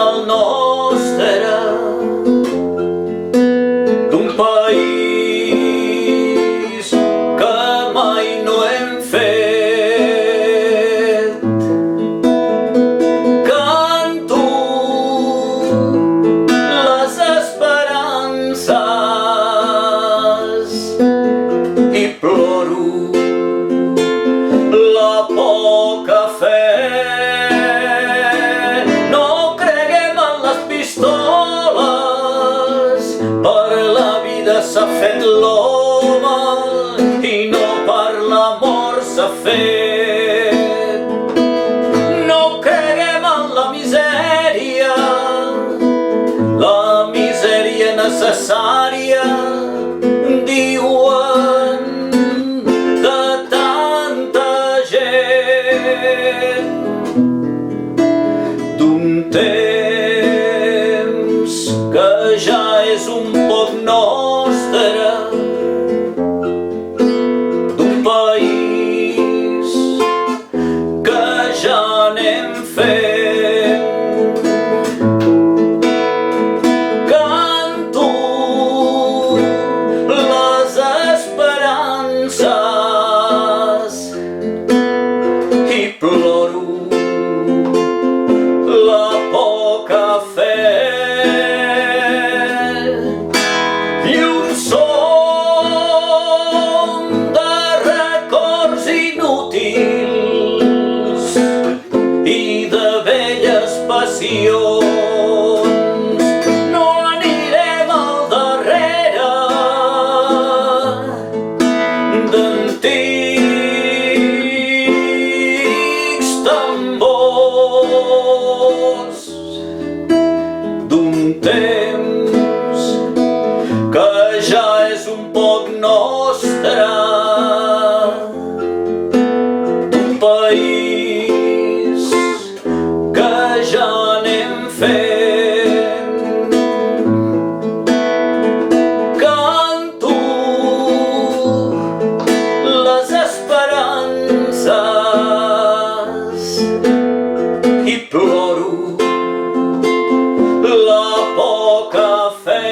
el nostre, d'un país que mai no hem fet. Canto les esperances i ploro la poca fe. No creguem en les pistoles, per la vida s'ha fet l'home i no per l'amor s'ha fet. No creguem en la misèria necessària, diuen, de tanta gent. D'un temps que ja és un poc nostre, d'un país que ja anem fent. Canto les esperances i ploro la poca fe. I un som de records inútils i de velles passions. No anirem al darrere d'antics tambors, d'un temps que ja és un poc nostre, d'un país que ja anem fent. Canto les esperances i ploro la poca fe.